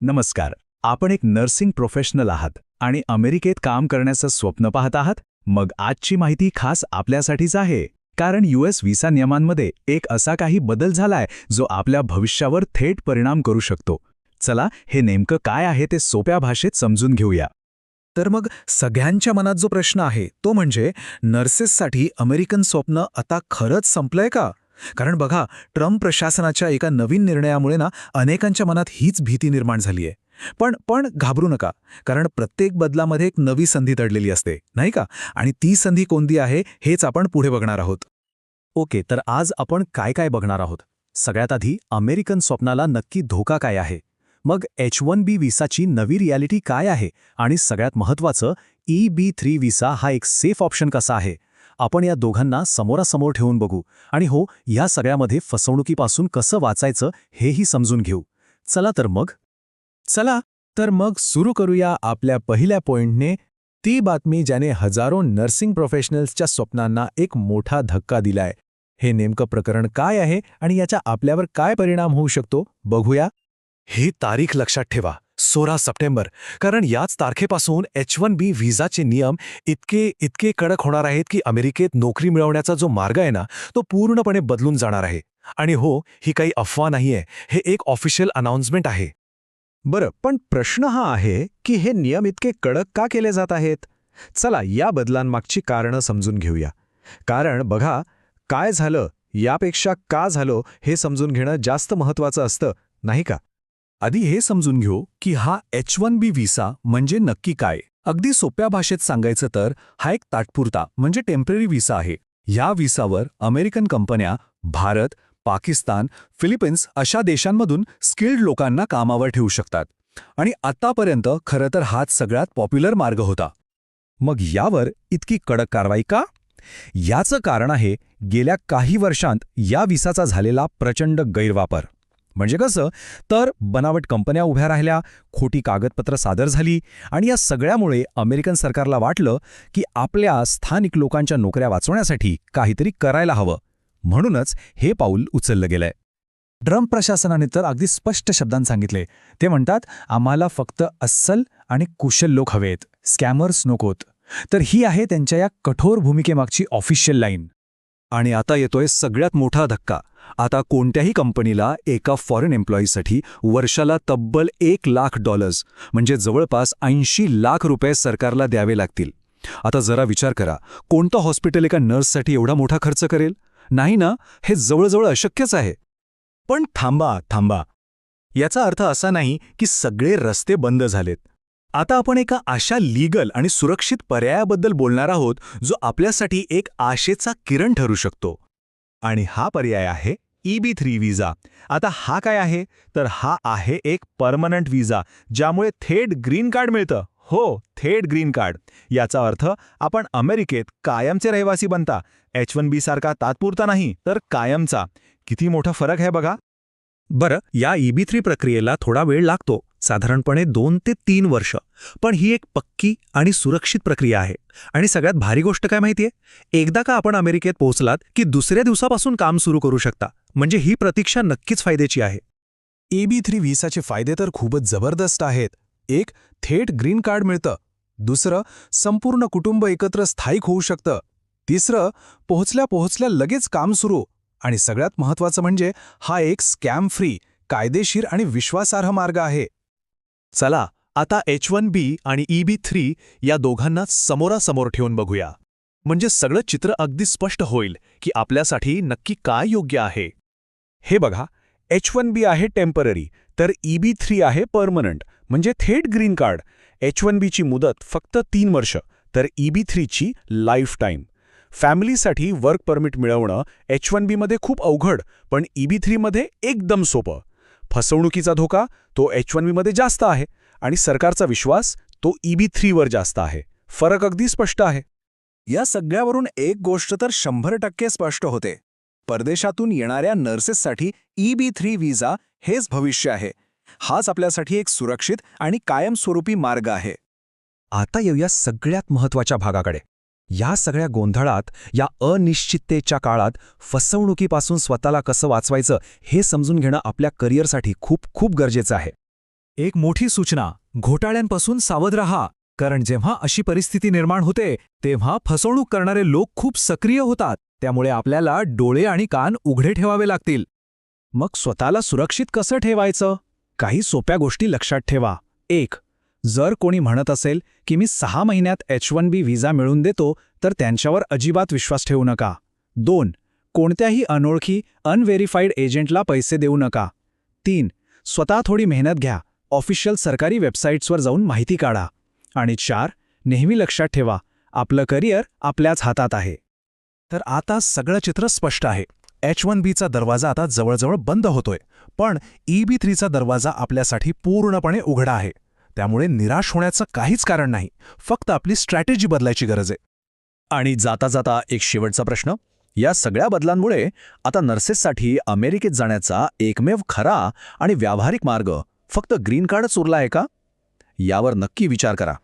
नमस्कार. आपण एक नर्सिंग प्रोफेशनल आहात आणि अमेरिकेत काम करण्याचं स्वप्न पाहत आहात? मग आजची माहिती खास आपल्यासाठीच आहे. कारण US व्हिसा नियमांमध्ये एक असा काही बदल झालाय जो आपल्या भविष्यावर थेट परिणाम करू शकतो. चला हे नेमकं काय आहे ते सोप्या भाषेत समजून घेऊया. तर मग सगळ्यांच्या मनात जो प्रश्न आहे तो म्हणजे नर्सेससाठी अमेरिकन स्वप्न आता खरंच संपलंय का? कारण बघा, ट्रम्प प्रशासनाच्या एका नवीन निर्णयामुळे अनेकांच्या मनात हीच भीती निर्माण झाली आहे. पण घाबरू नका, कारण प्रत्येक बदलामध्ये एक नवी संधी दडलेली असते, नाही का? आणि ती संधी कोणती आहे हेच आपण पुढे बघणार आहोत. ओके, तर आज आपण काय काय बघणार आहोत? सगळ्यात आधी अमेरिकन स्वप्नाला नक्की धोका काय आहे? मग H-1B व्हिसाची नवी रियालिटी काय आहे? आणि सगळ्यात महत्त्वाचं EB-3 व्हिसा हा एक सेफ ऑप्शन कसा आहे? आपण या दोघांना समोरासमोर ठेवून बघू आणि या सगळ्यामध्ये फसवणुकीपासून कसं वाचायचं हेही समजून घेऊ. चला तर मग सुरू करूया आपल्या पहिल्या पॉइंटने, ती बातमी ज्याने हजारो नर्सिंग प्रोफेशनल्सच्या स्वप्नांना एक मोठा धक्का दिलाय. हे नेमकं प्रकरण काय आहे आणि याचा आपल्यावर काय परिणाम होऊ शकतो बघूया. ही तारीख लक्षात ठेवा, 16 सप्टेंबर, कारण याच तारखेपासून H-1B व्हिसाचे नियम इतके कडक होणार आहेत की अमेरिकेत नोकरी मिळवण्याचा जो मार्ग आहे ना, तो पूर्णपणे बदलून जाणार आहे. आणि ही काही अफवा नाहीये, हे एक ऑफिशियल अनाउन्समेंट आहे. बरं, पण प्रश्न हा आहे की हे नियम इतके कडक का केले जात आहेत? चला या बदलांमागची कारणं समजून घेऊया. कारण बघा, काय झालं यापेक्षा का झालं हे समजून घेणं जास्त महत्त्वाचं असतं, नाही का? आधी हे समजून घेऊ की हा H-1B व्हिसा म्हणजे नक्की काय. अगदी सोप्या भाषेत सांगायचं तर हा एक तात्पुरता म्हणजे टेम्पररी व्हिसा आहे. या व्हिसावर अमेरिकन कंपन्या भारत, पाकिस्तान, फिलिपिन्स अशा देशांमधून स्किल्ड लोकांना कामावर ठेवू शकतात. आणि आतापर्यंत खरं तर हाच सगळ्यात पॉप्युलर मार्ग होता. मग यावर इतकी कडक कारवाई का? याचं कारण आहे गेल्या काही वर्षांत या व्हिसाचा झालेला प्रचंड गैरवापर. म्हणजे कसं तर बनावट कंपन्या उभ्या राहिल्या, खोटी कागदपत्र सादर झाली आणि या सगळ्यामुळे अमेरिकन सरकारला वाटलं की आपल्या स्थानिक लोकांच्या नोकऱ्या वाचवण्यासाठी काहीतरी करायला हवं. म्हणूनच हे पाऊल उचललं गेलंय. ट्रम्प प्रशासनाने तर अगदी स्पष्ट शब्दांत सांगितले. ते म्हणतात, आम्हाला फक्त अस्सल आणि कुशल लोक हवेत, स्कॅमर्स नकोत. तर ही आहे त्यांच्या या कठोर भूमिकेमागची ऑफिशियल लाईन. आणि आता येतोय सगळ्यात मोठा धक्का. आता कोणत्याही कंपनीला एका फॉरेन एम्प्लॉईसाठी वर्षाला तब्बल $1,00,000 म्हणजे जवळपास 80 लाख रुपये सरकारला द्यावे लागतील. आता जरा विचार करा, कोणतं हॉस्पिटल एका नर्ससाठी एवढा मोठा खर्च करेल? नाही ना, हे जवळजवळ अशक्यच आहे. पण थांबा. याचा अर्थ असा नाही की सगळे रस्ते बंद झालेत. आता आपण एका अशा लीगल आणि सुरक्षित पर्यायाबद्दल बोलणार आहोत जो आपल्यासाठी एक आशेचा किरण ठरू शकतो. आणि हा पर्याय आहे EB-3 व्हिसा. आता हा काय आहे? तर हा आहे एक परमनंट व्हिसा ज्यामुळे थेट ग्रीन कार्ड मिळतं. थेट ग्रीन कार्ड. याचा अर्थ आपण अमेरिकेत कायमचे रहिवासी बनता. H-1B सारखा तात्पुरता नाही, तर कायमचा. किती मोठा फरक आहे बघा. बरं, या EB-3 प्रक्रियेला थोडा वेळ लागतो, साधारणपणे 2 ते 3 वर्ष. पण ही एक पक्की आणि सुरक्षित प्रक्रिया आहे. आणि सगळ्यात भारी गोष्ट काय माहितीये? एकदा का आपण अमेरिकेत पोहोचलात की दुसऱ्या दिवसापासून काम सुरू करू शकता. म्हणजे ही प्रतीक्षा नक्कीच फायद्याची आहे. EB-3 व्हिसाचे फायदे तर खूपच जबरदस्त आहेत. एक, थेट ग्रीन कार्ड मिळतं. दुसरं, संपूर्ण कुटुंब एकत्र स्थायिक होऊ शकतं. तिसरं, पोहोचल्या लगेच काम सुरू. आणि सगळ्यात महत्त्वाचं म्हणजे हा एक स्कॅम फ्री, कायदेशीर आणि विश्वासार्ह मार्ग आहे. चला आता H-1B आणि EB-3 या दोघांना समोरासमोर ठेवून बघूया. म्हणजे सगळं चित्र अगदी स्पष्ट होईल की आपल्यासाठी नक्की काय योग्य आहे. हे बघा, H-1B आहे टेम्पररी, तर EB-3 आहे परमनंट म्हणजे थेट ग्रीन कार्ड. H-1Bची मुदत फक्त 3 वर्ष, तर EB-3ची लाईफ टाईम. फॅमिलीसाठी वर्क परमिट मिळवणं H-1Bमध्ये खूप अवघड, पण EB-3मध्ये एकदम सोपं. फसवणुकीचा धोका तो H-1Bमध्ये जास्त आहे आणि सरकारचा विश्वास तो EB-3वर जास्त आहे. फरक अगदी स्पष्ट आहे. या सगळ्यावरून एक गोष्ट तर 100% स्पष्ट होते. परदेशातून येणाऱ्या नर्सेससाठी EB-3 व्हिसा हेच भविष्य आहे. हाच आपल्यासाठी एक सुरक्षित आणि कायमस्वरूपी मार्ग आहे. आता येऊया सगळ्यात महत्त्वाच्या भागाकडे. या सगळ्या गोंधळात, या अनिश्चिततेच्या काळात फसवणुकीपासून स्वतःला कसं वाचवायचं हे समजून घेणं आपल्या करिअरसाठी खूप गरजेचं आहे. एक मोठी सूचना, घोटाळ्यांपासून सावध रहा, कारण जेव्हा अशी परिस्थिती निर्माण होते तेव्हा फसवणूक करणारे लोक खूप सक्रिय होतात. त्यामुळे आपल्याला डोळे आणि कान उघडे ठेवावे लागतील. मग स्वतःला सुरक्षित कसं ठेवायचं? काही सोप्या गोष्टी लक्षात ठेवा. 1. जर कोणी म्हणत असेल की मी 6 महिन्यात H1B व्हिसा मिळवून देतो, तर त्यांच्यावर अजिबात विश्वास ठेवू नका. 2. कोणत्याही अनोळखी अनव्हेरिफाईड एजंटला पैसे देऊ नका. 3. स्वतः थोडी मेहनत घ्या, ऑफिशियल सरकारी वेबसाईट्सवर जाऊन माहिती काढा. आणि 4. नेहमी लक्षात ठेवा, आपलं करिअर आपल्याच हातात आहे. तर आता सगळं चित्र स्पष्ट आहे. H1Bचा दरवाजा आता जवळजवळ बंद होतोय, पण EB3चा दरवाजा आपल्यासाठी पूर्णपणे उघडा आहे. त्यामुळे निराश होण्याचं काहीच कारण नाही, फक्त आपली स्ट्रॅटेजी बदलायची गरज आहे. आणि जाता जाता एक शेवटचा प्रश्न. या सगळ्या बदलांमुळे आता नर्सेससाठी अमेरिकेत जाण्याचा एकमेव खरा आणि व्यावहारिक मार्ग फक्त ग्रीन कार्डच उरला आहे का? यावर नक्की विचार करा.